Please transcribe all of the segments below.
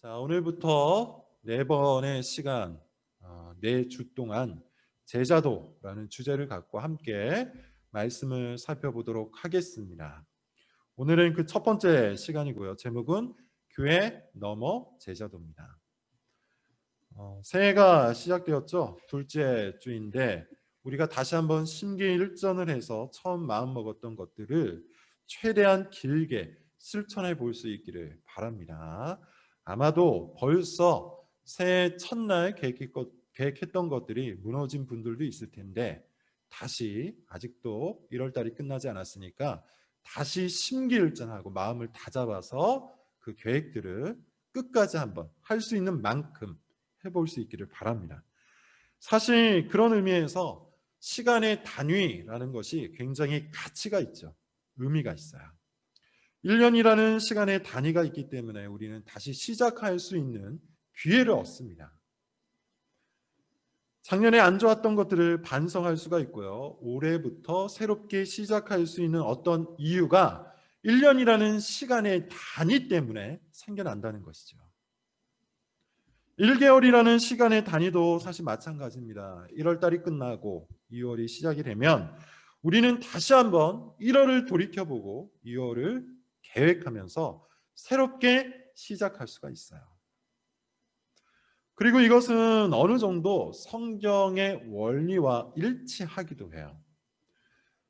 자, 오늘부터 네 번의 시간, 네 주 동안 제자도라는 주제를 갖고 함께 말씀을 살펴보도록 하겠습니다. 오늘은 그 첫 번째 시간이고요. 제목은 교회 넘어 제자도입니다. 새해가 시작되었죠. 둘째 주인데 우리가 다시 한번 심기일전을 해서 처음 마음 먹었던 것들을 최대한 길게 실천해 볼 수 있기를 바랍니다. 아마도 벌써 새해 첫날 계획했던 것들이 무너진 분들도 있을 텐데 다시 아직도 1월 달이 끝나지 않았으니까 다시 심기일전하고 마음을 다잡아서 그 계획들을 끝까지 한번 할 수 있는 만큼 해볼 수 있기를 바랍니다. 사실 그런 의미에서 시간의 단위라는 것이 굉장히 가치가 있죠. 의미가 있어요. 1년이라는 시간의 단위가 있기 때문에 우리는 다시 시작할 수 있는 기회를 얻습니다. 작년에 안 좋았던 것들을 반성할 수가 있고요. 올해부터 새롭게 시작할 수 있는 어떤 이유가 1년이라는 시간의 단위 때문에 생겨난다는 것이죠. 1개월이라는 시간의 단위도 사실 마찬가지입니다. 1월 달이 끝나고 2월이 시작이 되면 우리는 다시 한번 1월을 돌이켜보고 2월을 계획하면서 새롭게 시작할 수가 있어요. 그리고 이것은 어느 정도 성경의 원리와 일치하기도 해요.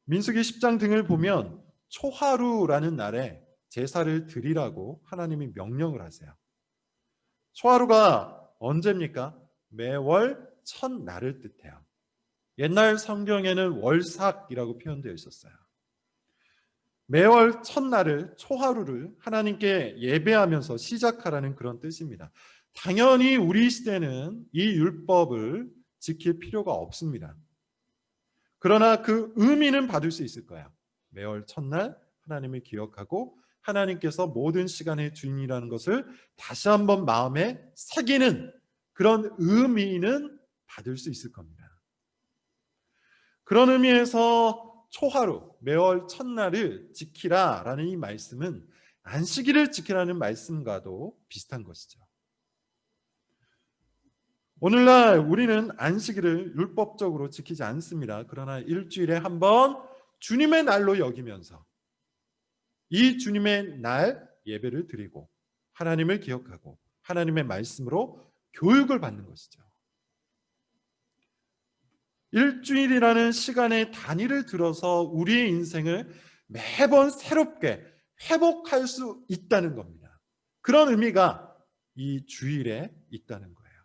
민수기 10장 등을 보면 초하루라는 날에 제사를 드리라고 하나님이 명령을 하세요. 초하루가 언제입니까? 매월 첫날을 뜻해요. 옛날 성경에는 월삭이라고 표현되어 있었어요. 매월 첫날을 초하루를 하나님께 예배하면서 시작하라는 그런 뜻입니다. 당연히 우리 시대는 이 율법을 지킬 필요가 없습니다. 그러나 그 의미는 받을 수 있을 거예요. 매월 첫날 하나님을 기억하고 하나님께서 모든 시간의 주인이라는 것을 다시 한번 마음에 새기는 그런 의미는 받을 수 있을 겁니다. 그런 의미에서 초하루, 매월 첫날을 지키라라는 이 말씀은 안식일을 지키라는 말씀과도 비슷한 것이죠. 오늘날 우리는 안식일을 율법적으로 지키지 않습니다. 그러나 일주일에 한 번 주님의 날로 여기면서 이 주님의 날 예배를 드리고 하나님을 기억하고 하나님의 말씀으로 교육을 받는 것이죠. 일주일이라는 시간의 단위를 들어서 우리의 인생을 매번 새롭게 회복할 수 있다는 겁니다. 그런 의미가 이 주일에 있다는 거예요.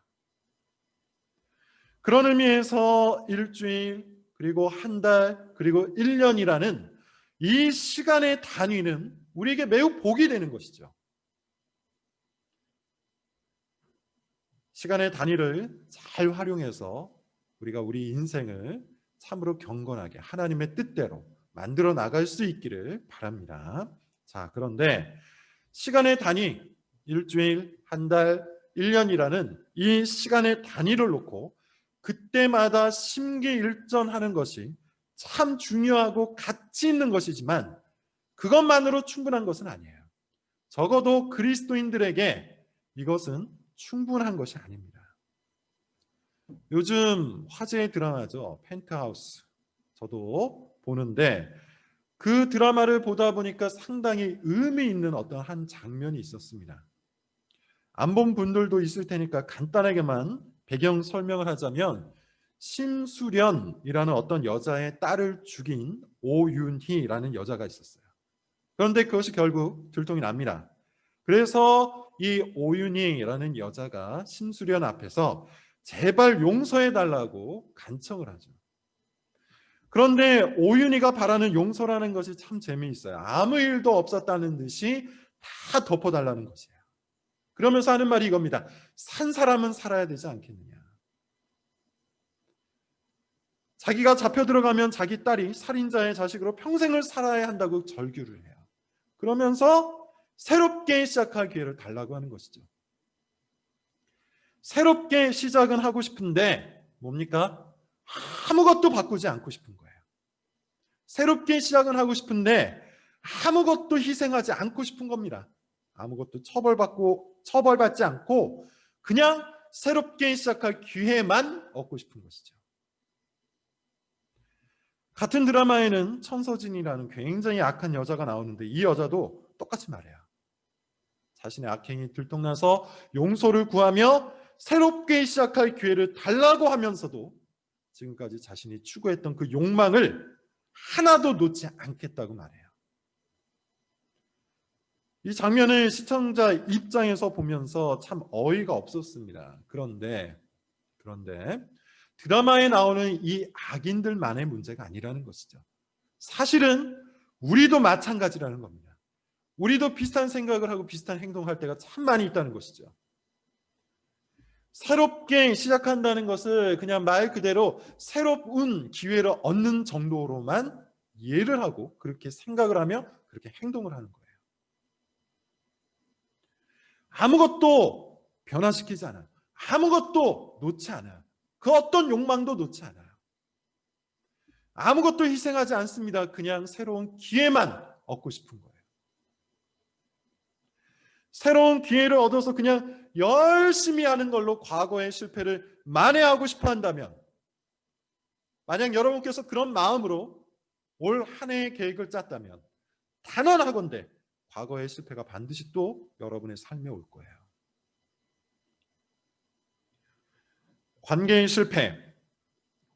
그런 의미에서 일주일, 그리고 한 달, 그리고 1년이라는 이 시간의 단위는 우리에게 매우 복이 되는 것이죠. 시간의 단위를 잘 활용해서 우리가 우리 인생을 참으로 경건하게 하나님의 뜻대로 만들어 나갈 수 있기를 바랍니다. 자, 그런데 시간의 단위, 일주일, 한 달, 1년이라는 이 시간의 단위를 놓고 그때마다 심기일전하는 것이 참 중요하고 가치 있는 것이지만 그것만으로 충분한 것은 아니에요. 적어도 그리스도인들에게 이것은 충분한 것이 아닙니다. 요즘 화제의 드라마죠. 펜트하우스. 저도 보는데 그 드라마를 보다 보니까 상당히 의미 있는 어떤 한 장면이 있었습니다. 안 본 분들도 있을 테니까 간단하게만 배경 설명을 하자면 심수련이라는 어떤 여자의 딸을 죽인 오윤희라는 여자가 있었어요. 그런데 그것이 결국 들통이 납니다. 그래서 이 오윤희라는 여자가 심수련 앞에서 제발 용서해달라고 간청을 하죠. 그런데 오윤희가 바라는 용서라는 것이 참 재미있어요. 아무 일도 없었다는 듯이 다 덮어달라는 것이에요. 그러면서 하는 말이 이겁니다. 산 사람은 살아야 되지 않겠느냐. 자기가 잡혀 들어가면 자기 딸이 살인자의 자식으로 평생을 살아야 한다고 절규를 해요. 그러면서 새롭게 시작할 기회를 달라고 하는 것이죠. 새롭게 시작은 하고 싶은데 뭡니까? 아무것도 바꾸지 않고 싶은 거예요. 새롭게 시작은 하고 싶은데 아무것도 희생하지 않고 싶은 겁니다. 아무것도 처벌받지 않고 그냥 새롭게 시작할 기회만 얻고 싶은 것이죠. 같은 드라마에는 천서진이라는 굉장히 악한 여자가 나오는데 이 여자도 똑같이 말해요. 자신의 악행이 들통나서 용서를 구하며 새롭게 시작할 기회를 달라고 하면서도 지금까지 자신이 추구했던 그 욕망을 하나도 놓지 않겠다고 말해요. 이 장면을 시청자 입장에서 보면서 참 어이가 없었습니다. 그런데 드라마에 나오는 이 악인들만의 문제가 아니라는 것이죠. 사실은 우리도 마찬가지라는 겁니다. 우리도 비슷한 생각을 하고 비슷한 행동을 할 때가 참 많이 있다는 것이죠. 새롭게 시작한다는 것을 그냥 말 그대로 새로운 기회를 얻는 정도로만 이해를 하고 그렇게 생각을 하며 그렇게 행동을 하는 거예요. 아무것도 변화시키지 않아요. 아무것도 놓지 않아요. 그 어떤 욕망도 놓지 않아요. 아무것도 희생하지 않습니다. 그냥 새로운 기회만 얻고 싶은 거예요. 새로운 기회를 얻어서 그냥 열심히 하는 걸로 과거의 실패를 만회하고 싶어 한다면, 만약 여러분께서 그런 마음으로 올 한 해의 계획을 짰다면 단언하건대 과거의 실패가 반드시 또 여러분의 삶에 올 거예요. 관계의 실패,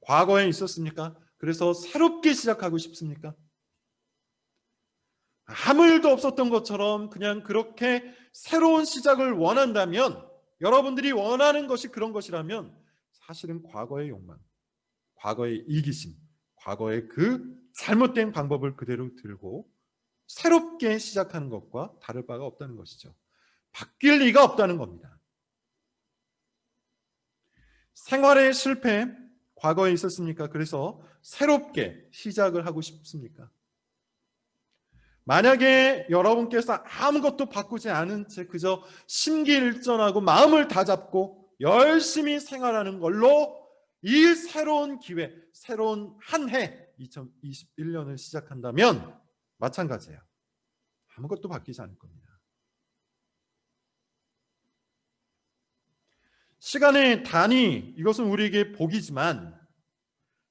과거에 있었습니까? 그래서 새롭게 시작하고 싶습니까? 아무 일도 없었던 것처럼 그냥 그렇게 새로운 시작을 원한다면, 여러분들이 원하는 것이 그런 것이라면 사실은 과거의 욕망, 과거의 이기심, 과거의 그 잘못된 방법을 그대로 들고 새롭게 시작하는 것과 다를 바가 없다는 것이죠. 바뀔 리가 없다는 겁니다. 생활의 실패, 과거에 있었습니까? 그래서 새롭게 시작을 하고 싶습니까? 만약에 여러분께서 아무것도 바꾸지 않은 채 그저 심기일전하고 마음을 다잡고 열심히 생활하는 걸로 이 새로운 기회, 새로운 한 해 2021년을 시작한다면 마찬가지예요. 아무것도 바뀌지 않을 겁니다. 시간의 단위, 이것은 우리에게 복이지만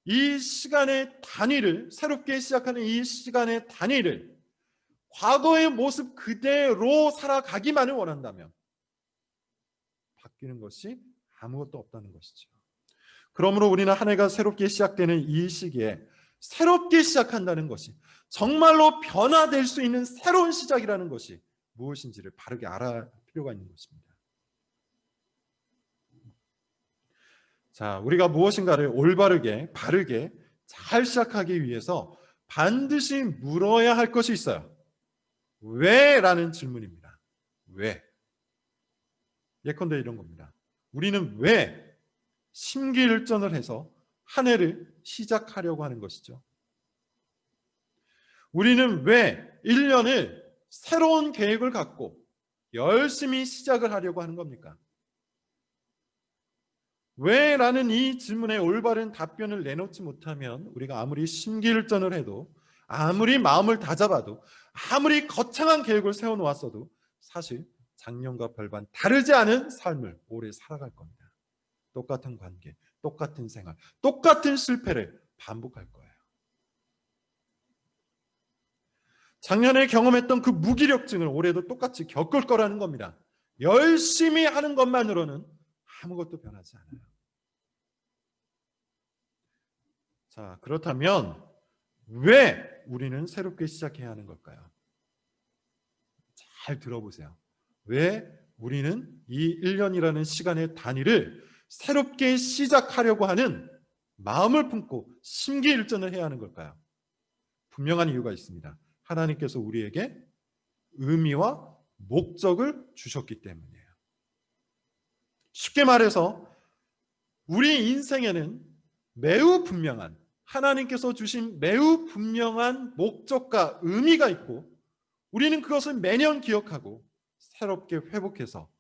이 시간의 단위를, 새롭게 시작하는 이 시간의 단위를 과거의 모습 그대로 살아가기만을 원한다면 바뀌는 것이 아무것도 없다는 것이죠. 그러므로 우리는 한 해가 새롭게 시작되는 이 시기에 새롭게 시작한다는 것이, 정말로 변화될 수 있는 새로운 시작이라는 것이 무엇인지를 바르게 알아야 필요가 있는 것입니다. 자, 우리가 무엇인가를 올바르게, 바르게 잘 시작하기 위해서 반드시 물어야 할 것이 있어요. 왜? 라는 질문입니다. 왜? 예컨대 이런 겁니다. 우리는 왜 심기일전을 해서 한 해를 시작하려고 하는 것이죠? 우리는 왜 1년을 새로운 계획을 갖고 열심히 시작을 하려고 하는 겁니까? 왜? 라는 이 질문에 올바른 답변을 내놓지 못하면 우리가 아무리 심기일전을 해도, 아무리 마음을 다잡아도, 아무리 거창한 계획을 세워놓았어도 사실 작년과 별반 다르지 않은 삶을 오래 살아갈 겁니다. 똑같은 관계, 똑같은 생활, 똑같은 실패를 반복할 거예요. 작년에 경험했던 그 무기력증을 올해도 똑같이 겪을 거라는 겁니다. 열심히 하는 것만으로는 아무것도 변하지 않아요. 자, 그렇다면 왜 우리는 새롭게 시작해야 하는 걸까요? 잘 들어보세요. 왜 우리는 이 1년이라는 시간의 단위를 새롭게 시작하려고 하는 마음을 품고 심기일전을 해야 하는 걸까요? 분명한 이유가 있습니다. 하나님께서 우리에게 의미와 목적을 주셨기 때문이에요. 쉽게 말해서 우리 인생에는 매우 분명한, 하나님께서 주신 매우 분명한 목적과 의미가 있고, 우리는 그것을 매년 기억하고 새롭게 회복해서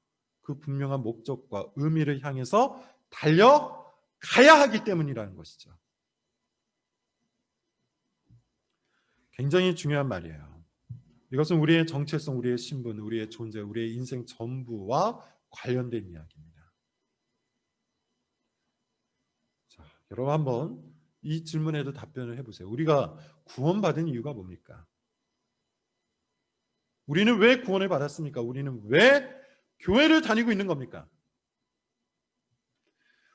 그 분명한 목적과 의미를 향해서 달려가야 하기 때문이라는 것이죠. 굉장히 중요한 말이에요. 이것은 우리의 정체성, 우리의 신분, 우리의 존재, 우리의 인생 전부와 관련된 이야기입니다. 자, 여러분 한번 이 질문에도 답변을 해보세요. 우리가 구원받은 이유가 뭡니까? 우리는 왜 구원을 받았습니까? 우리는 왜 교회를 다니고 있는 겁니까?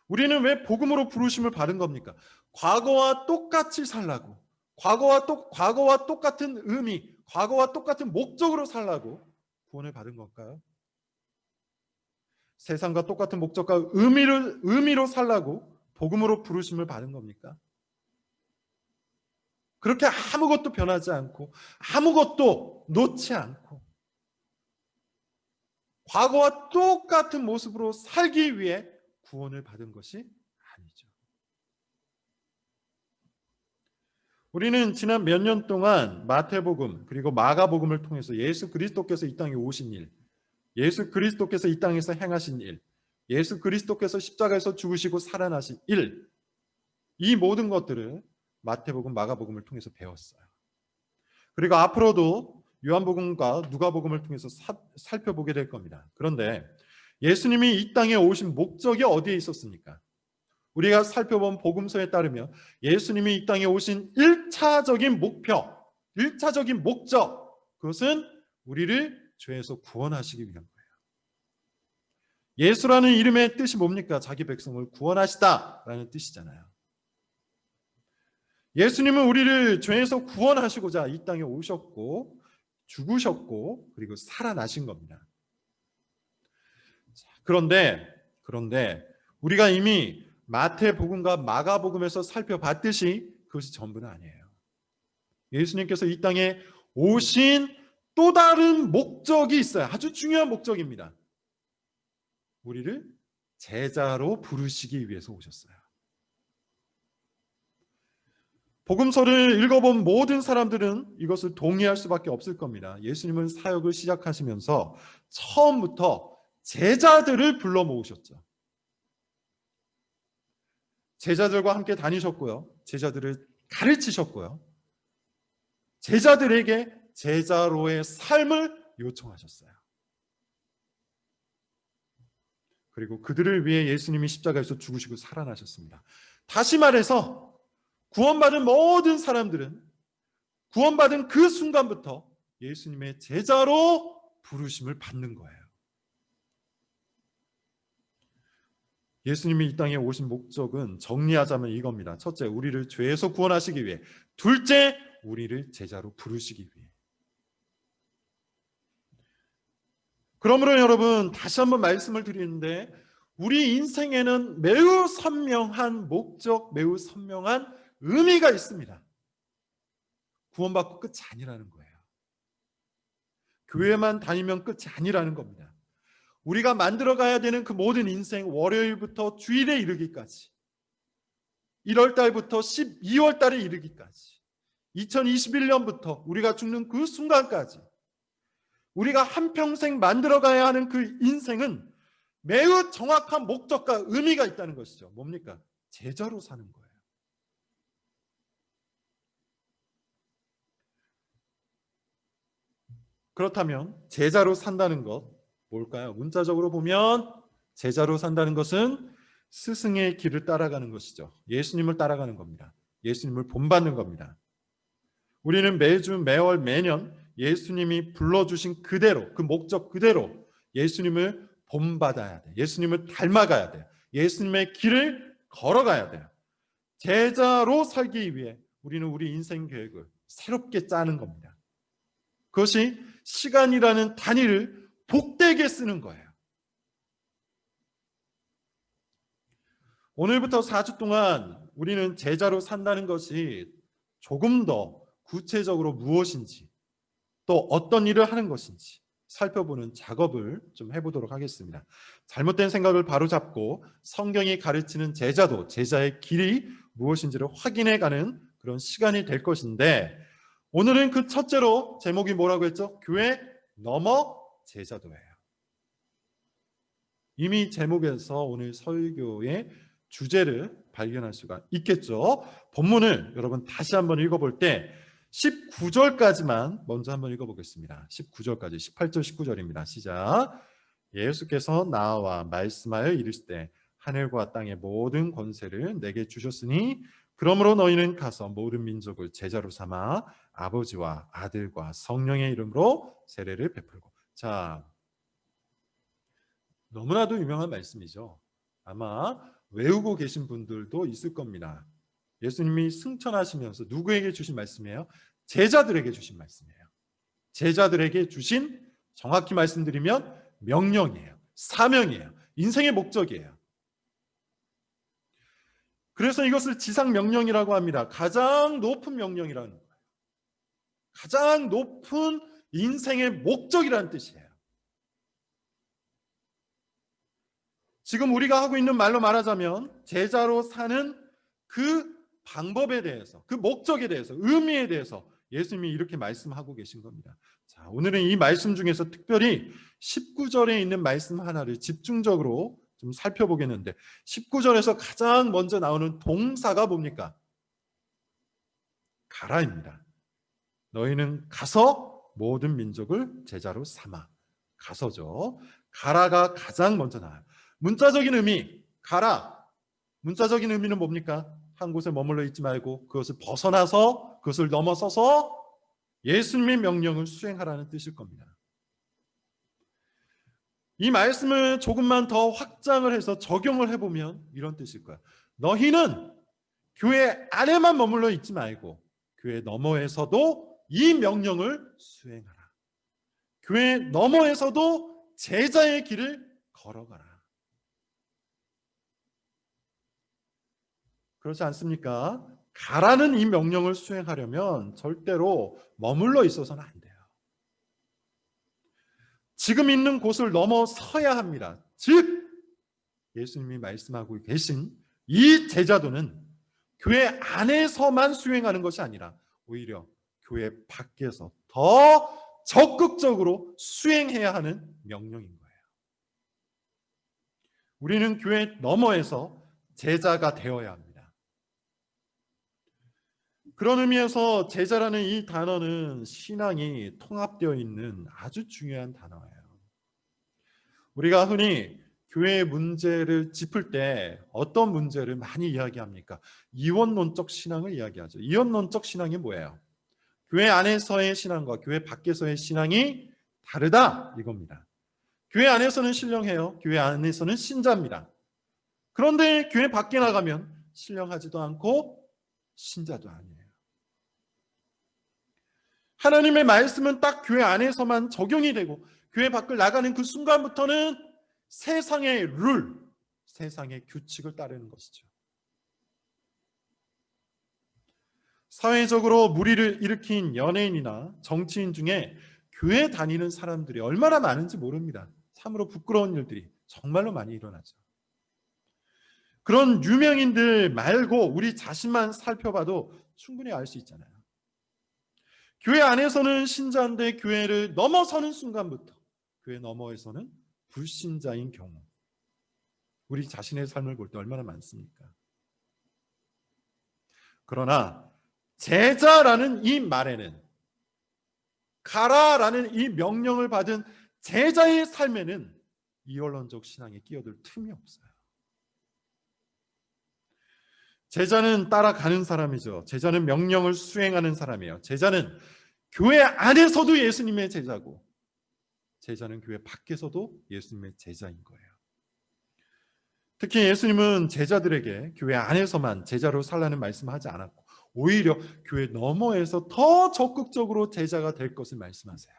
우리는 왜 복음으로 부르심을 받은 겁니까? 과거와 똑같이 살라고, 과거와 똑같은 의미, 과거와 똑같은 목적으로 살라고 구원을 받은 걸까요? 세상과 똑같은 목적과 의미로 살라고 복음으로 부르심을 받은 겁니까? 그렇게 아무것도 변하지 않고 아무것도 놓지 않고 과거와 똑같은 모습으로 살기 위해 구원을 받은 것이 아니죠. 우리는 지난 몇 년 동안 마태복음 그리고 마가복음을 통해서 예수 그리스도께서 이 땅에 오신 일, 예수 그리스도께서 이 땅에서 행하신 일, 예수 그리스도께서 십자가에서 죽으시고 살아나신 일, 이 모든 것들을 마태복음, 마가복음을 통해서 배웠어요. 그리고 앞으로도 요한복음과 누가복음을 통해서 살펴보게 될 겁니다. 그런데 예수님이 이 땅에 오신 목적이 어디에 있었습니까? 우리가 살펴본 복음서에 따르면 예수님이 이 땅에 오신 1차적인 목표, 1차적인 목적, 그것은 우리를 죄에서 구원하시기 위한 거예요. 예수라는 이름의 뜻이 뭡니까? 자기 백성을 구원하시다라는 뜻이잖아요. 예수님은 우리를 죄에서 구원하시고자 이 땅에 오셨고 죽으셨고 그리고 살아나신 겁니다. 그런데 우리가 이미 마태복음과 마가복음에서 살펴봤듯이 그것이 전부는 아니에요. 예수님께서 이 땅에 오신 또 다른 목적이 있어요. 아주 중요한 목적입니다. 우리를 제자로 부르시기 위해서 오셨어요. 복음서를 읽어본 모든 사람들은 이것을 동의할 수밖에 없을 겁니다. 예수님은 사역을 시작하시면서 처음부터 제자들을 불러 모으셨죠. 제자들과 함께 다니셨고요. 제자들을 가르치셨고요. 제자들에게 제자로의 삶을 요청하셨어요. 그리고 그들을 위해 예수님이 십자가에서 죽으시고 살아나셨습니다. 다시 말해서 구원받은 모든 사람들은 구원받은 그 순간부터 예수님의 제자로 부르심을 받는 거예요. 예수님이 이 땅에 오신 목적은 정리하자면 이겁니다. 첫째, 우리를 죄에서 구원하시기 위해. 둘째, 우리를 제자로 부르시기 위해. 그러므로 여러분 다시 한번 말씀을 드리는데 우리 인생에는 매우 선명한 목적, 매우 선명한 의미가 있습니다. 구원받고 끝이 아니라는 거예요. 교회만 다니면 끝이 아니라는 겁니다. 우리가 만들어가야 되는 그 모든 인생, 월요일부터 주일에 이르기까지, 1월 달부터 12월 달에 이르기까지, 2021년부터 우리가 죽는 그 순간까지 우리가 한평생 만들어가야 하는 그 인생은 매우 정확한 목적과 의미가 있다는 것이죠. 뭡니까? 제자로 사는 거예요. 그렇다면 제자로 산다는 것 뭘까요? 문자적으로 보면 제자로 산다는 것은 스승의 길을 따라가는 것이죠. 예수님을 따라가는 겁니다. 예수님을 본받는 겁니다. 우리는 매주, 매월, 매년 예수님이 불러주신 그대로, 그 목적 그대로 예수님을 본받아야 돼요. 예수님을 닮아가야 돼요. 예수님의 길을 걸어가야 돼요. 제자로 살기 위해 우리는 우리 인생 계획을 새롭게 짜는 겁니다. 그것이 시간이라는 단위를 복되게 쓰는 거예요. 오늘부터 4주 동안 우리는 제자로 산다는 것이 조금 더 구체적으로 무엇인지 또 어떤 일을 하는 것인지 살펴보는 작업을 좀 해보도록 하겠습니다. 잘못된 생각을 바로잡고 성경이 가르치는 제자도 제자의 길이 무엇인지를 확인해가는 그런 시간이 될 것인데 오늘은 그 첫째로 제목이 뭐라고 했죠? 교회 넘어 제자도예요. 이미 제목에서 오늘 설교의 주제를 발견할 수가 있겠죠. 본문을 여러분 다시 한번 읽어볼 때 19절까지만 먼저 한번 읽어보겠습니다. 19절까지 18절 19절입니다. 시작. 예수께서 나와 말씀하여 이르시되 하늘과 땅의 모든 권세를 내게 주셨으니 그러므로 너희는 가서 모든 민족을 제자로 삼아 아버지와 아들과 성령의 이름으로 세례를 베풀고. 자, 너무나도 유명한 말씀이죠. 아마 외우고 계신 분들도 있을 겁니다. 예수님이 승천하시면서 누구에게 주신 말씀이에요? 제자들에게 주신 말씀이에요. 제자들에게 주신, 정확히 말씀드리면 명령이에요. 사명이에요. 인생의 목적이에요. 그래서 이것을 지상명령이라고 합니다. 가장 높은 명령이라는 거예요. 가장 높은 인생의 목적이라는 뜻이에요. 지금 우리가 하고 있는 말로 말하자면 제자로 사는 그 방법에 대해서, 그 목적에 대해서, 의미에 대해서 예수님이 이렇게 말씀하고 계신 겁니다. 자, 오늘은 이 말씀 중에서 특별히 19절에 있는 말씀 하나를 집중적으로 좀 살펴보겠는데, 19절에서 가장 먼저 나오는 동사가 뭡니까? 가라입니다. 너희는 가서 모든 민족을 제자로 삼아. 가서죠. 가라가 가장 먼저 나와요. 문자적인 의미, 가라. 문자적인 의미는 뭡니까? 한 곳에 머물러 있지 말고 그것을 벗어나서, 그것을 넘어서서 예수님의 명령을 수행하라는 뜻일 겁니다. 이 말씀을 조금만 더 확장을 해서 적용을 해보면 이런 뜻일 거야. 너희는 교회 안에만 머물러 있지 말고 교회 너머에서도 이 명령을 수행하라. 교회 너머에서도 제자의 길을 걸어가라. 그렇지 않습니까? 가라는 이 명령을 수행하려면 절대로 머물러 있어서는 안 돼요. 지금 있는 곳을 넘어서야 합니다. 즉 예수님이 말씀하고 계신 이 제자도는 교회 안에서만 수행하는 것이 아니라 오히려 교회 밖에서 더 적극적으로 수행해야 하는 명령인 거예요. 우리는 교회 너머에서 제자가 되어야 합니다. 그런 의미에서 제자라는 이 단어는 신앙이 통합되어 있는 아주 중요한 단어예요. 우리가 흔히 교회의 문제를 짚을 때 어떤 문제를 많이 이야기합니까? 이원론적 신앙을 이야기하죠. 이원론적 신앙이 뭐예요? 교회 안에서의 신앙과 교회 밖에서의 신앙이 다르다, 이겁니다. 교회 안에서는 신령해요. 교회 안에서는 신자입니다. 그런데 교회 밖에 나가면 신령하지도 않고 신자도 아니에요. 하나님의 말씀은 딱 교회 안에서만 적용이 되고 교회 밖을 나가는 그 순간부터는 세상의 룰, 세상의 규칙을 따르는 것이죠. 사회적으로 물의를 일으킨 연예인이나 정치인 중에 교회 다니는 사람들이 얼마나 많은지 모릅니다. 참으로 부끄러운 일들이 정말로 많이 일어나죠. 그런 유명인들 말고 우리 자신만 살펴봐도 충분히 알 수 있잖아요. 교회 안에서는 신자인데 교회를 넘어서는 순간부터 교회 너머에서는 불신자인 경우, 우리 자신의 삶을 볼 때 얼마나 많습니까? 그러나 제자라는 이 말에는, 가라라는 이 명령을 받은 제자의 삶에는 이원론적 신앙에 끼어들 틈이 없어요. 제자는 따라가는 사람이죠. 제자는 명령을 수행하는 사람이에요. 제자는 교회 안에서도 예수님의 제자고, 제자는 교회 밖에서도 예수님의 제자인 거예요. 특히 예수님은 제자들에게 교회 안에서만 제자로 살라는 말씀하지 않았고 오히려 교회 너머에서 더 적극적으로 제자가 될 것을 말씀하세요.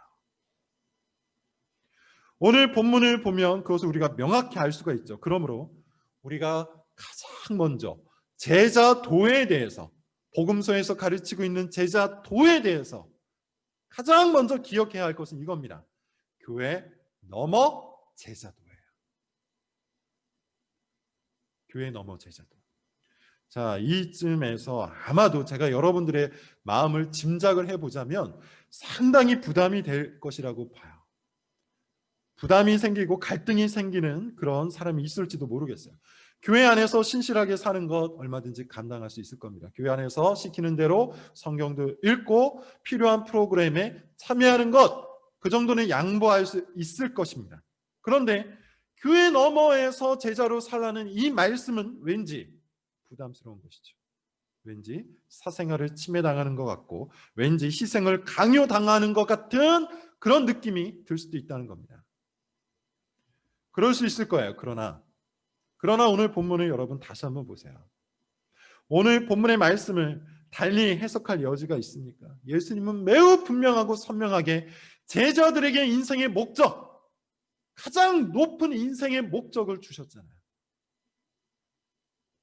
오늘 본문을 보면 그것을 우리가 명확히 알 수가 있죠. 그러므로 우리가 가장 먼저 제자도에 대해서, 복음서에서 가르치고 있는 제자도에 대해서 가장 먼저 기억해야 할 것은 이겁니다. 교회 너머 제자도예요. 교회 너머 제자도. 자, 이쯤에서 아마도 제가 여러분들의 마음을 짐작을 해보자면 상당히 부담이 될 것이라고 봐요. 부담이 생기고 갈등이 생기는 그런 사람이 있을지도 모르겠어요. 교회 안에서 신실하게 사는 것 얼마든지 감당할 수 있을 겁니다. 교회 안에서 시키는 대로 성경도 읽고 필요한 프로그램에 참여하는 것, 그 정도는 양보할 수 있을 것입니다. 그런데 교회 너머에서 제자로 살라는 이 말씀은 왠지 부담스러운 것이죠. 왠지 사생활을 침해당하는 것 같고, 왠지 희생을 강요당하는 것 같은 그런 느낌이 들 수도 있다는 겁니다. 그럴 수 있을 거예요. 그러나 오늘 본문을 여러분 다시 한번 보세요. 오늘 본문의 말씀을 달리 해석할 여지가 있습니까? 예수님은 매우 분명하고 선명하게 제자들에게 인생의 목적, 가장 높은 인생의 목적을 주셨잖아요.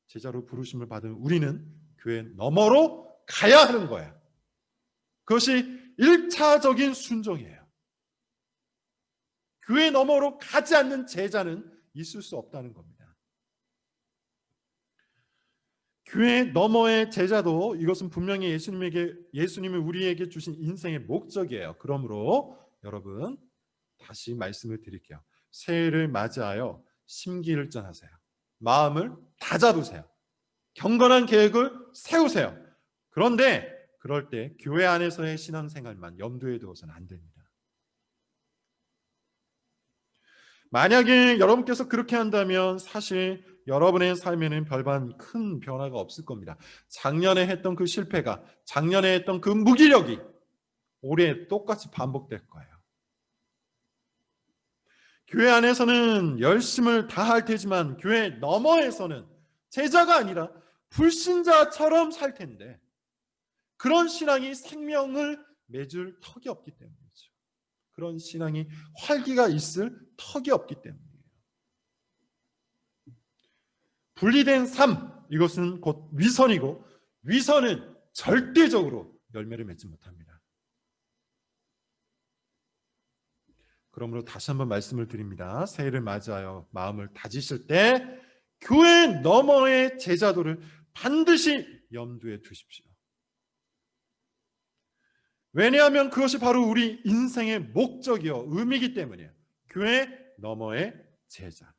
제자로 부르심을 받은 우리는 교회 너머로 가야 하는 거예요. 그것이 1차적인 순종이에요. 교회 너머로 가지 않는 제자는 있을 수 없다는 겁니다. 교회 너머의 제자도 이것은 분명히 예수님이 우리에게 주신 인생의 목적이에요. 그러므로 여러분 다시 말씀을 드릴게요. 새해를 맞이하여 심기일전하세요. 마음을 다잡으세요. 경건한 계획을 세우세요. 그런데 그럴 때 교회 안에서의 신앙생활만 염두에 두어서는 안 됩니다. 만약에 여러분께서 그렇게 한다면 사실 여러분의 삶에는 별반 큰 변화가 없을 겁니다. 작년에 했던 그 실패가, 작년에 했던 그 무기력이 올해 똑같이 반복될 거예요. 교회 안에서는 열심을 다할 테지만 교회 너머에서는 제자가 아니라 불신자처럼 살 텐데, 그런 신앙이 생명을 맺을 턱이 없기 때문이죠. 그런 신앙이 활기가 있을 턱이 없기 때문이에요. 분리된 삶, 이것은 곧 위선이고, 위선은 절대적으로 열매를 맺지 못합니다. 그러므로 다시 한번 말씀을 드립니다. 새해를 맞이하여 마음을 다지실 때 교회 너머의 제자도를 반드시 염두에 두십시오. 왜냐하면 그것이 바로 우리 인생의 목적이요 의미이기 때문이에요. 교회 너머의 제자.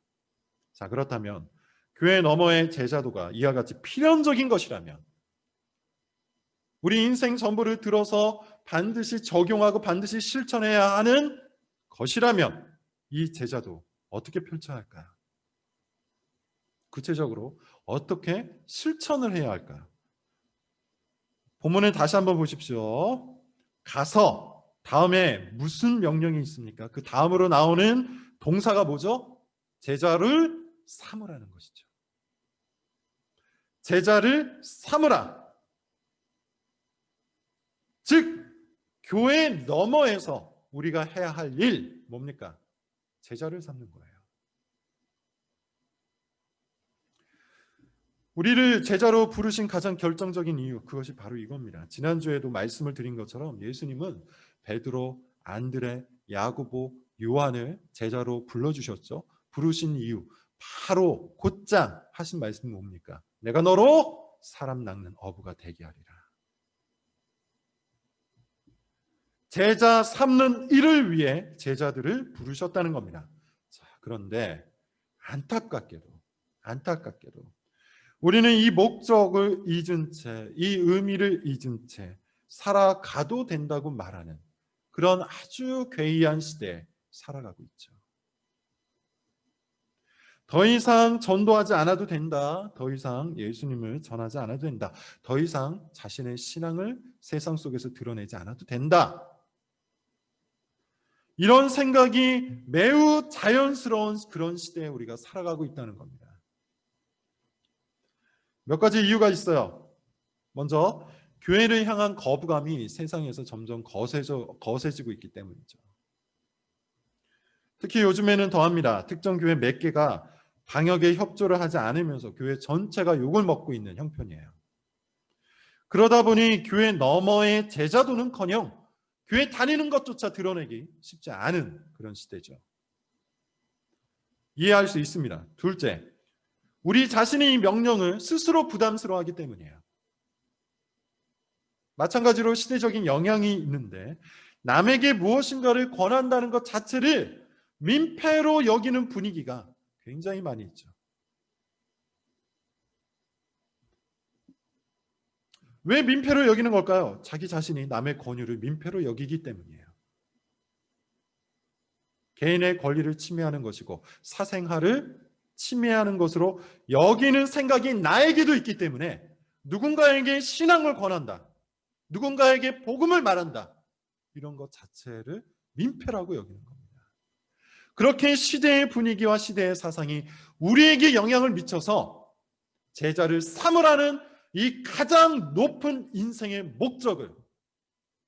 자, 그렇다면 교회 너머의 제자도가 이와 같이 필연적인 것이라면, 우리 인생 전부를 들어서 반드시 적용하고 반드시 실천해야 하는 것이라면 이 제자도 어떻게 펼쳐야 할까요? 구체적으로 어떻게 실천을 해야 할까요? 본문을 다시 한번 보십시오. 가서 다음에 무슨 명령이 있습니까? 그 다음으로 나오는 동사가 뭐죠? 제자를 삼으라는 것이죠. 제자를 삼으라. 즉 교회 너머에서 우리가 해야 할 일 뭡니까? 제자를 삼는 거예요. 우리를 제자로 부르신 가장 결정적인 이유, 그것이 바로 이겁니다. 지난주에도 말씀을 드린 것처럼 예수님은 베드로, 안드레, 야고보, 요한을 제자로 불러주셨죠. 부르신 이유, 바로 곧장 하신 말씀이 뭡니까? 내가 너로 사람 낚는 어부가 되게 하리라. 제자 삼는 일을 위해 제자들을 부르셨다는 겁니다. 자, 그런데 안타깝게도 우리는 이 목적을 잊은 채, 이 의미를 잊은 채 살아가도 된다고 말하는 그런 아주 괴이한 시대에 살아가고 있죠. 더 이상 전도하지 않아도 된다. 더 이상 예수님을 전하지 않아도 된다. 더 이상 자신의 신앙을 세상 속에서 드러내지 않아도 된다. 이런 생각이 매우 자연스러운 그런 시대에 우리가 살아가고 있다는 겁니다. 몇 가지 이유가 있어요. 먼저 교회를 향한 거부감이 세상에서 점점 거세지고 있기 때문이죠. 특히 요즘에는 더합니다. 특정 교회 몇 개가 방역에 협조를 하지 않으면서 교회 전체가 욕을 먹고 있는 형편이에요. 그러다 보니 교회 너머의 제자도는커녕 교회 다니는 것조차 드러내기 쉽지 않은 그런 시대죠. 이해할 수 있습니다. 둘째, 우리 자신이 이 명령을 스스로 부담스러워하기 때문이에요. 마찬가지로 시대적인 영향이 있는데 남에게 무엇인가를 권한다는 것 자체를 민폐로 여기는 분위기가 굉장히 많이 있죠. 왜 민폐로 여기는 걸까요? 자기 자신이 남의 권유를 민폐로 여기기 때문이에요. 개인의 권리를 침해하는 것이고 사생활을 침해하는 것으로 여기는 생각이 나에게도 있기 때문에 누군가에게 신앙을 권한다, 누군가에게 복음을 말한다, 이런 것 자체를 민폐라고 여기는 겁니다. 그렇게 시대의 분위기와 시대의 사상이 우리에게 영향을 미쳐서 제자를 삼으라는 이 가장 높은 인생의 목적을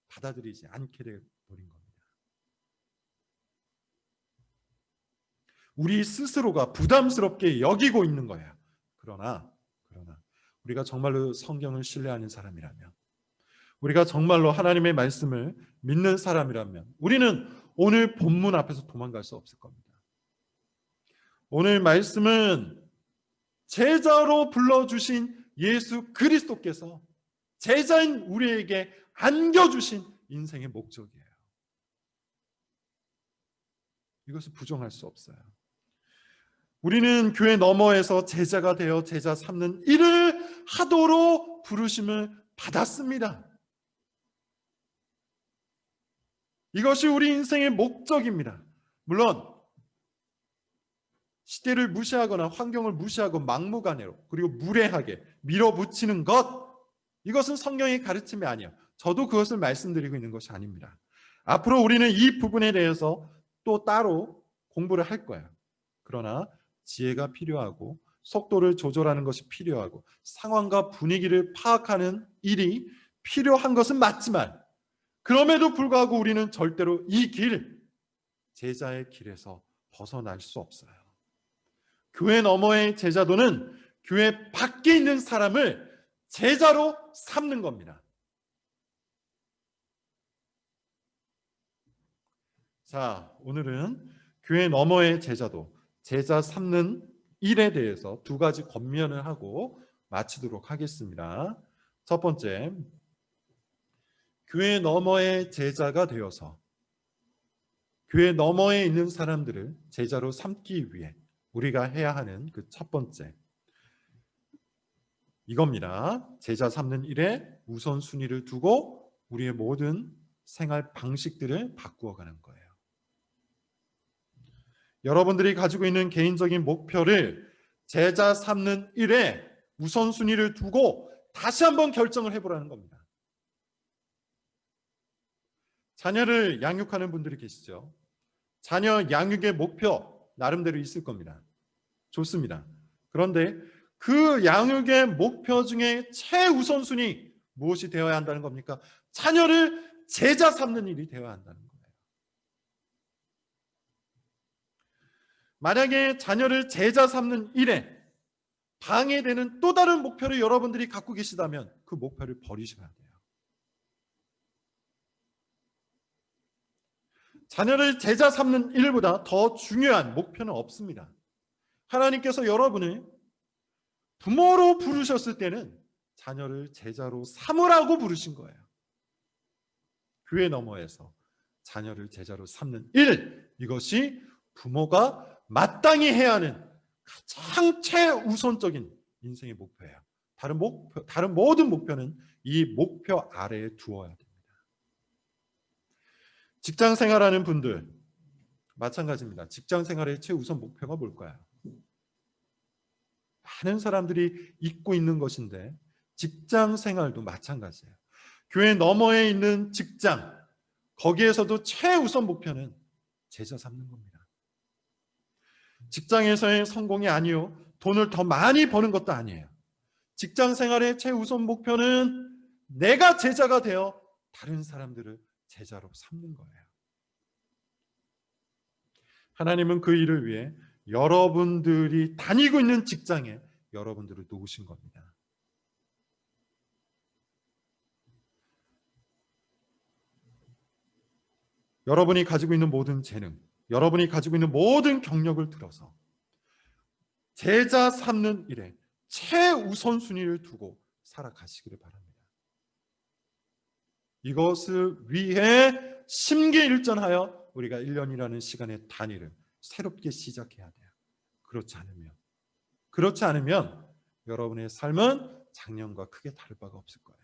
받아들이지 않게 돼버린 겁니다. 우리 스스로가 부담스럽게 여기고 있는 거예요. 그러나 우리가 정말로 성경을 신뢰하는 사람이라면, 우리가 정말로 하나님의 말씀을 믿는 사람이라면 우리는 오늘 본문 앞에서 도망갈 수 없을 겁니다. 오늘 말씀은 제자로 불러주신 예수 그리스도께서 제자인 우리에게 안겨주신 인생의 목적이에요. 이것을 부정할 수 없어요. 우리는 교회 너머에서 제자가 되어 제자 삼는 일을 하도록 부르심을 받았습니다. 이것이 우리 인생의 목적입니다. 물론 시대를 무시하거나 환경을 무시하고 막무가내로 그리고 무례하게 밀어붙이는 것, 이것은 성경의 가르침이 아니에요. 저도 그것을 말씀드리고 있는 것이 아닙니다. 앞으로 우리는 이 부분에 대해서 또 따로 공부를 할 거예요. 그러나 지혜가 필요하고 속도를 조절하는 것이 필요하고 상황과 분위기를 파악하는 일이 필요한 것은 맞지만, 그럼에도 불구하고 우리는 절대로 이 길, 제자의 길에서 벗어날 수 없어요. 교회 너머의 제자도는 교회 밖에 있는 사람을 제자로 삼는 겁니다. 자, 오늘은 교회 너머의 제자도, 제자 삼는 일에 대해서 두 가지 권면을 하고 마치도록 하겠습니다. 첫 번째, 교회 너머의 제자가 되어서 교회 너머에 있는 사람들을 제자로 삼기 위해 우리가 해야 하는 그 첫 번째, 이겁니다. 제자 삼는 일에 우선순위를 두고 우리의 모든 생활 방식들을 바꾸어가는 거예요. 여러분들이 가지고 있는 개인적인 목표를 제자 삼는 일에 우선순위를 두고 다시 한번 결정을 해보라는 겁니다. 자녀를 양육하는 분들이 계시죠. 자녀 양육의 목표 나름대로 있을 겁니다. 좋습니다. 그런데 그 양육의 목표 중에 최우선순위 무엇이 되어야 한다는 겁니까? 자녀를 제자 삼는 일이 되어야 한다는 거예요. 만약에 자녀를 제자 삼는 일에 방해되는 또 다른 목표를 여러분들이 갖고 계시다면 그 목표를 버리셔야 돼요. 자녀를 제자 삼는 일보다 더 중요한 목표는 없습니다. 하나님께서 여러분을 부모로 부르셨을 때는 자녀를 제자로 삼으라고 부르신 거예요. 교회 너머에서 자녀를 제자로 삼는 일, 이것이 부모가 마땅히 해야 하는 가장 최우선적인 인생의 목표예요. 다른 모든 목표는 이 목표 아래에 두어야 됩니다. 직장 생활하는 분들 마찬가지입니다. 직장 생활의 최우선 목표가 뭘까요? 많은 사람들이 잊고 있는 것인데 직장 생활도 마찬가지예요. 교회 너머에 있는 직장, 거기에서도 최우선 목표는 제자 삼는 겁니다. 직장에서의 성공이 아니요, 돈을 더 많이 버는 것도 아니에요. 직장 생활의 최우선 목표는 내가 제자가 되어 다른 사람들을 제자로 삼는 거예요. 하나님은 그 일을 위해 여러분들이 다니고 있는 직장에 여러분들을 놓으신 겁니다. 여러분이 가지고 있는 모든 재능, 여러분이 가지고 있는 모든 경력을 들어서 제자 삼는 일에 최우선순위를 두고 살아가시기를 바랍니다. 이것을 위해 심기일전하여 우리가 1년이라는 시간의 단위를 새롭게 시작해야 돼요. 그렇지 않으면 여러분의 삶은 작년과 크게 다를 바가 없을 거예요.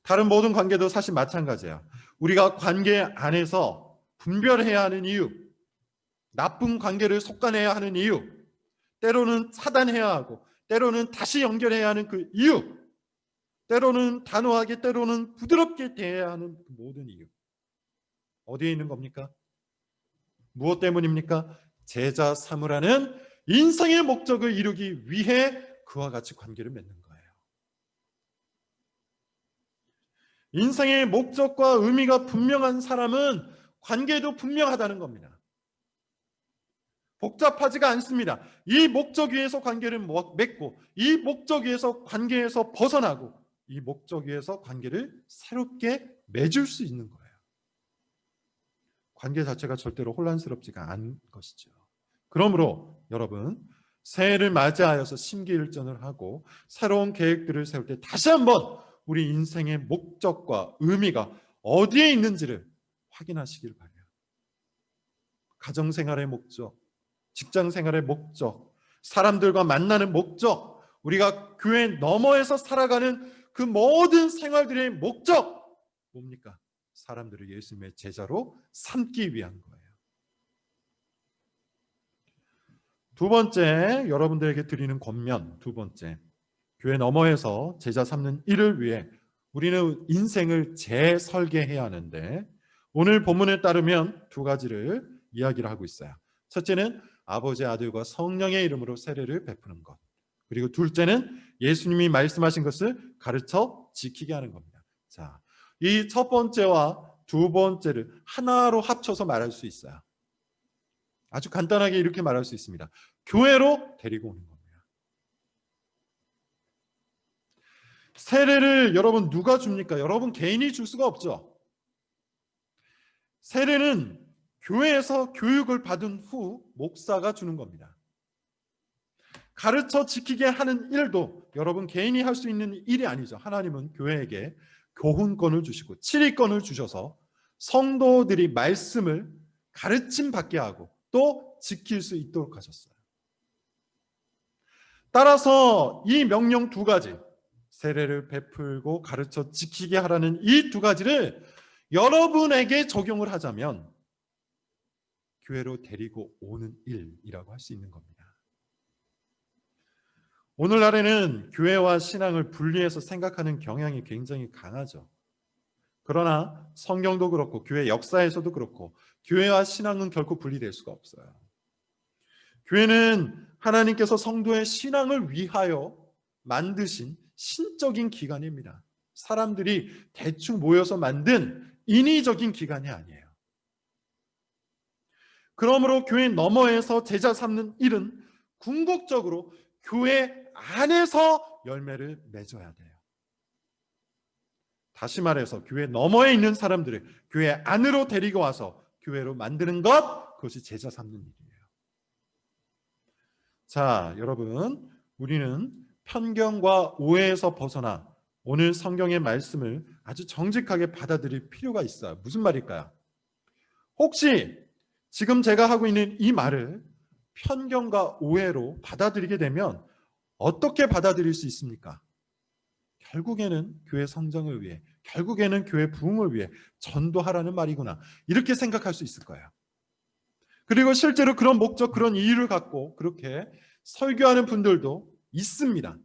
다른 모든 관계도 사실 마찬가지예요. 우리가 관계 안에서 분별해야 하는 이유, 나쁜 관계를 속아내야 하는 이유, 때로는 차단해야 하고 때로는 다시 연결해야 하는 그 이유, 때로는 단호하게 때로는 부드럽게 대해야 하는 그 모든 이유, 어디에 있는 겁니까? 무엇 때문입니까? 제자 삼으라는 인생의 목적을 이루기 위해 그와 같이 관계를 맺는 거예요. 인생의 목적과 의미가 분명한 사람은 관계도 분명하다는 겁니다. 복잡하지가 않습니다. 이 목적 위에서 관계를 맺고 이 목적 위에서 관계에서 벗어나고 이 목적 위에서 관계를 새롭게 맺을 수 있는 거예요. 관계 자체가 절대로 혼란스럽지가 않은 것이죠. 그러므로 여러분, 새해를 맞이하여서 심기일전을 하고 새로운 계획들을 세울 때 다시 한번 우리 인생의 목적과 의미가 어디에 있는지를 확인하시길 바라요. 가정생활의 목적, 직장생활의 목적, 사람들과 만나는 목적, 우리가 교회 너머에서 살아가는 그 모든 생활들의 목적 뭡니까? 사람들을 예수님의 제자로 삼기 위한 거예요. 두 번째, 여러분들에게 드리는 권면, 두 번째, 교회 너머에서 제자 삼는 일을 위해 우리는 인생을 재설계해야 하는데 오늘 본문에 따르면 두 가지를 이야기를 하고 있어요. 첫째는 아버지, 아들과 성령의 이름으로 세례를 베푸는 것, 그리고 둘째는 예수님이 말씀하신 것을 가르쳐 지키게 하는 겁니다. 자, 이 첫 번째와 두 번째를 하나로 합쳐서 말할 수 있어요. 아주 간단하게 이렇게 말할 수 있습니다. 교회로 데리고 오는 겁니다. 세례를 여러분 누가 줍니까? 여러분 개인이 줄 수가 없죠. 세례는 교회에서 교육을 받은 후 목사가 주는 겁니다. 가르쳐 지키게 하는 일도 여러분 개인이 할 수 있는 일이 아니죠. 하나님은 교회에게 교훈권을 주시고 치리권을 주셔서 성도들이 말씀을 가르침 받게 하고 또 지킬 수 있도록 하셨어요. 따라서 이 명령 두 가지, 세례를 베풀고 가르쳐 지키게 하라는 이 두 가지를 여러분에게 적용을 하자면 교회로 데리고 오는 일이라고 할 수 있는 겁니다. 오늘날에는 교회와 신앙을 분리해서 생각하는 경향이 굉장히 강하죠. 그러나 성경도 그렇고 교회 역사에서도 그렇고 교회와 신앙은 결코 분리될 수가 없어요. 교회는 하나님께서 성도의 신앙을 위하여 만드신 신적인 기관입니다. 사람들이 대충 모여서 만든 인위적인 기관이 아니에요. 그러므로 교회 너머에서 제자 삼는 일은 궁극적으로 교회 안에서 열매를 맺어야 돼요. 다시 말해서 교회 너머에 있는 사람들을 교회 안으로 데리고 와서 교회로 만드는 것, 그것이 제자 삼는 일이에요. 자, 여러분, 우리는 편견과 오해에서 벗어나 오늘 성경의 말씀을 아주 정직하게 받아들일 필요가 있어요. 무슨 말일까요? 혹시 지금 제가 하고 있는 이 말을 편견과 오해로 받아들이게 되면 어떻게 받아들일 수 있습니까? 결국에는 교회 성장을 위해, 결국에는 교회 부흥을 위해 전도하라는 말이구나, 이렇게 생각할 수 있을 거예요. 그리고 실제로 그런 목적, 그런 이유를 갖고 그렇게 설교하는 분들도 있습니다.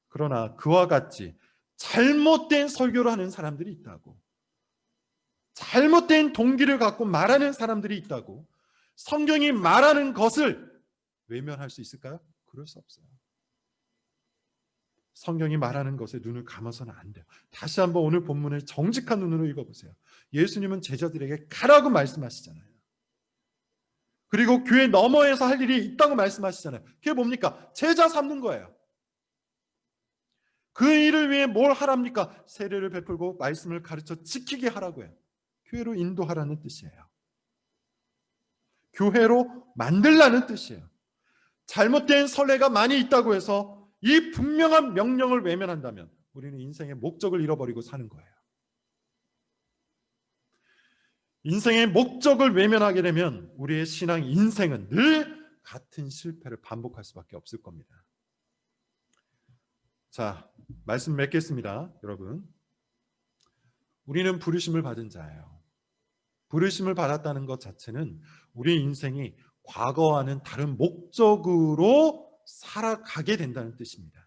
그러나 그와 같이 잘못된 설교를 하는 사람들이 있다고, 잘못된 동기를 갖고 말하는 사람들이 있다고 성경이 말하는 것을 외면할 수 있을까요? 그럴 수 없어요. 성경이 말하는 것에 눈을 감아서는 안 돼요. 다시 한번 오늘 본문을 정직한 눈으로 읽어보세요. 예수님은 제자들에게 가라고 말씀하시잖아요. 그리고 교회 너머에서 할 일이 있다고 말씀하시잖아요. 그게 뭡니까? 제자 삼는 거예요. 그 일을 위해 뭘 하랍니까? 세례를 베풀고 말씀을 가르쳐 지키게 하라고요. 교회로 인도하라는 뜻이에요. 교회로 만들라는 뜻이에요. 잘못된 선례가 많이 있다고 해서 이 분명한 명령을 외면한다면 우리는 인생의 목적을 잃어버리고 사는 거예요. 인생의 목적을 외면하게 되면 우리의 신앙 인생은 늘 같은 실패를 반복할 수밖에 없을 겁니다. 자, 말씀 맺겠습니다. 여러분, 우리는 부르심을 받은 자예요. 부르심을 받았다는 것 자체는 우리 인생이 과거와는 다른 목적으로 살아가게 된다는 뜻입니다.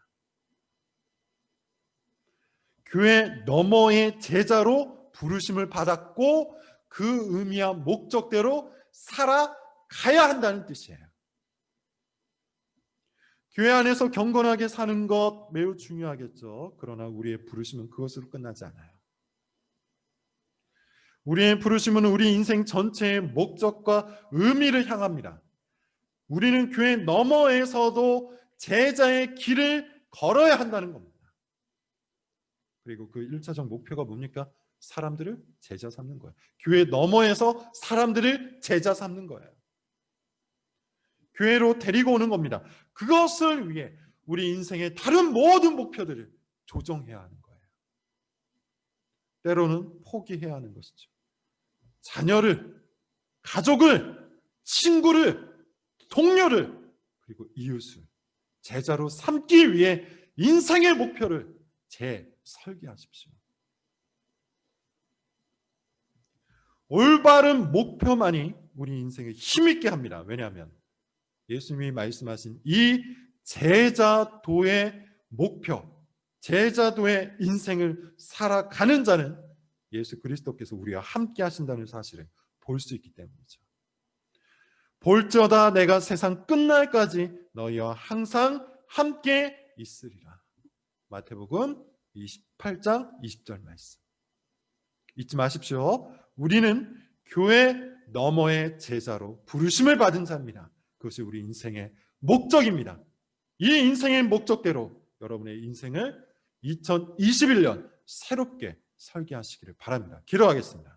교회 너머의 제자로 부르심을 받았고 그 의미와 목적대로 살아가야 한다는 뜻이에요. 교회 안에서 경건하게 사는 것 매우 중요하겠죠. 그러나 우리의 부르심은 그것으로 끝나지 않아요. 우리의 부르심은 우리 인생 전체의 목적과 의미를 향합니다. 우리는 교회 너머에서도 제자의 길을 걸어야 한다는 겁니다. 그리고 그 1차적 목표가 뭡니까? 사람들을 제자 삼는 거예요. 교회 너머에서 사람들을 제자 삼는 거예요. 교회로 데리고 오는 겁니다. 그것을 위해 우리 인생의 다른 모든 목표들을 조정해야 하는 거예요. 때로는 포기해야 하는 것이죠. 자녀를, 가족을, 친구를, 동료를, 그리고 이웃을 제자로 삼기 위해 인생의 목표를 재설계하십시오. 올바른 목표만이 우리 인생을 힘있게 합니다. 왜냐하면 예수님이 말씀하신 이 제자도의 목표, 제자도의 인생을 살아가는 자는 예수 그리스도께서 우리와 함께 하신다는 사실을 볼 수 있기 때문이죠. 볼지어다 내가 세상 끝날까지 너희와 항상 함께 있으리라. 마태복음 28장 20절 말씀. 잊지 마십시오. 우리는 교회 너머의 제자로 부르심을 받은 자입니다. 그것이 우리 인생의 목적입니다. 이 인생의 목적대로 여러분의 인생을 2021년 새롭게 설계하시기를 바랍니다. 기도하겠습니다.